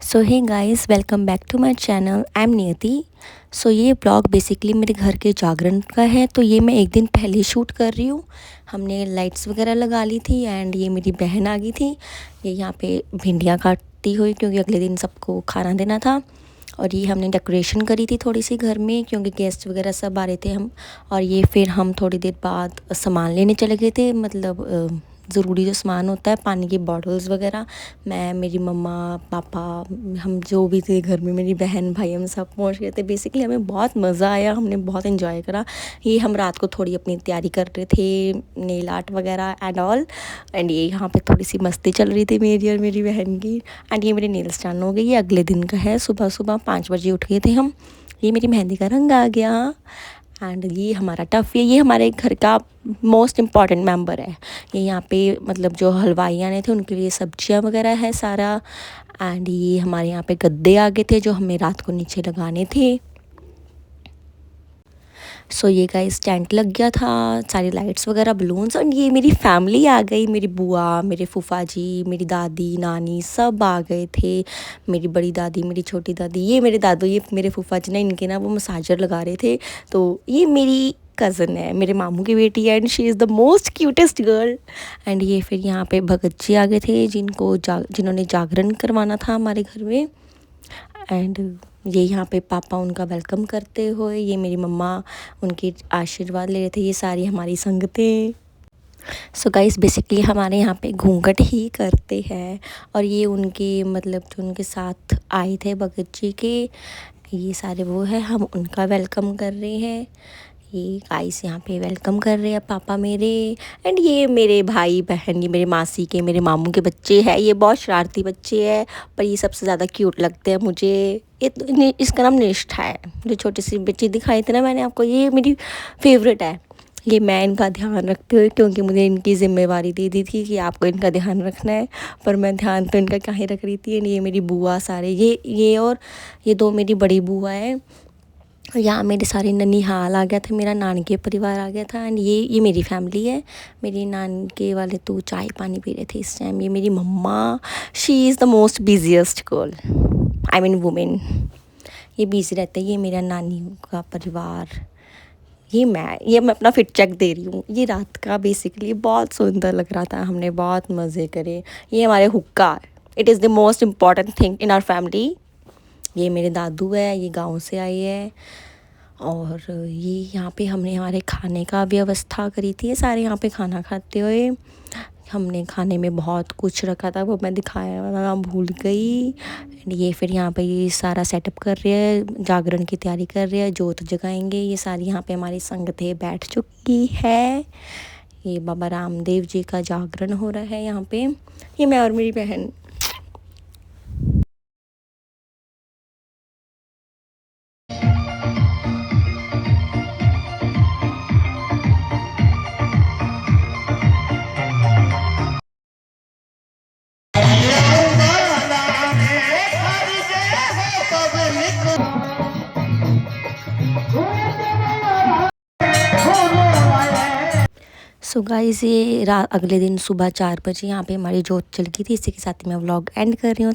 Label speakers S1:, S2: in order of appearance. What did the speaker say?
S1: So hey guys, welcome back to my channel. I am Niyati. So ये blog basically मेरे घर के जागरण का है। तो ये मैं एक दिन पहले शूट कर रही हूँ। हमने लाइट्स वगैरह लगा ली थी एंड ये मेरी बहन आ गई थी। ये यहाँ पे भिंडियाँ काटती हुई, क्योंकि अगले दिन सबको खाना देना था। और ये हमने डेकोरेशन करी थी थोड़ी सी घर में, क्योंकि गेस्ट वगैरह सब आ रहे थे हम। और ये फिर हम थोड़ी देर बाद सामान लेने चले गए थे, मतलब ज़रूरी जो सामान होता है, पानी की बॉटल्स वगैरह। मैं, मेरी मम्मा, पापा, हम जो भी थे घर में, मेरी बहन भाई, हम सब पहुंच गए थे। बेसिकली हमें बहुत मज़ा आया, हमने बहुत इन्जॉय करा। ये हम रात को थोड़ी अपनी तैयारी कर रहे थे, नेल आर्ट वगैरह एंड ऑल। एंड ये यहाँ पे थोड़ी सी मस्ती चल रही थी मेरी और मेरी बहन की। एंड ये मेरे नेल्स डन हो गई। ये अगले दिन का है। सुबह सुबह 5 बजे उठ गए थे हम। ये मेरी मेहंदी का रंग आ गया। एंड ये हमारा टफ़ी है। ये हमारे घर का मोस्ट इम्पॉर्टेंट मेंबर है। ये यहाँ पे मतलब जो हलवाई आने थे उनके लिए सब्जियां वगैरह है सारा। एंड ये हमारे यहाँ पे गद्दे आ गए थे जो हमें रात को नीचे लगाने थे। सो ये गाइस टेंट लग गया था, सारी लाइट्स वगैरह, बलून्स। और ये मेरी फैमिली आ गई, मेरी बुआ, मेरे फूफा जी, मेरी दादी, नानी सब आ गए थे। मेरी बड़ी दादी, मेरी छोटी दादी, ये मेरे दादू, ये मेरे फूफा जी ना, इनके ना वो मसाजर लगा रहे थे। तो ये मेरी कज़न है, मेरे मामू की बेटी है and she is the most cutest girl. And ये फिर यहाँ पे भगत जी आ गए थे जिन्होंने जागरण करवाना था हमारे घर में। एंड ये यहाँ पे पापा उनका वेलकम करते हुए, ये मेरी मम्मा उनके आशीर्वाद ले रहे थे। ये सारी हमारी संगतें। सो गाइस, बेसिकली हमारे यहाँ पे घूंघट ही करते हैं। और ये उनके मतलब जो उनके साथ आए थे भगत जी के, ये सारे वो है, हम उनका वेलकम कर रहे हैं। ये गाइस यहाँ पे वेलकम कर रहे हैं पापा मेरे। एंड ये मेरे भाई बहन, ये मेरे मासी के, मेरे मामू के बच्चे हैं। ये बहुत शरारती बच्चे हैं, पर ये सबसे ज़्यादा क्यूट लगते हैं मुझे। इसका नाम निष्ठा है। जो छोटी सी बच्ची दिखाई थी ना मैंने आपको, ये मेरी फेवरेट है। ये मैं इनका ध्यान रखते हुए, क्योंकि मुझे इनकी ज़िम्मेवारी दे दी थी कि आपको इनका ध्यान रखना है, पर मैं ध्यान तो इनका क्या ही रख रही थी। ये मेरी बुआ सारे, ये और ये दो मेरी बड़ी बुआ है। यहाँ मेरे सारे ननिहाल आ गया था, मेरा नानके परिवार आ गया था। एंड ये मेरी फैमिली है। मेरे नानके वाले तो चाय पानी पी रहे थे इस टाइम। ये मेरी mamma, she is the most busiest girl, I mean women. ये बिजी रहते हैं। ये मेरा नानी का परिवार। ये मैं अपना फिट चेक दे रही हूँ। ये रात का बेसिकली बहुत सुंदर लग रहा था, हमने बहुत मज़े करे। ये हमारे हुक्का, it is the most important thing in our family. ये मेरे दादू है, ये गांव से आई है। और ये यहाँ पे हमने हमारे खाने का व्यवस्था करी थी। ये सारे यहाँ पे खाना खाते हुए, हमने खाने में बहुत कुछ रखा था, वो मैं दिखाया भूल गई। एंड ये फिर यहाँ पे ये सारा सेटअप कर रहे हैं, जागरण की तैयारी कर रहे हैं, जोत जगाएंगे। ये सारी यहाँ पे हमारी संगतें बैठ चुकी है। ये बाबा रामदेव जी का जागरण हो रहा है यहाँ पे। ये मैं और मेरी बहन। सो गाइस, ये अगले दिन सुबह 4 बजे यहाँ पे हमारी जोत चल गई थी। इसी के साथ ही मैं व्लॉग एंड कर रही हूँ।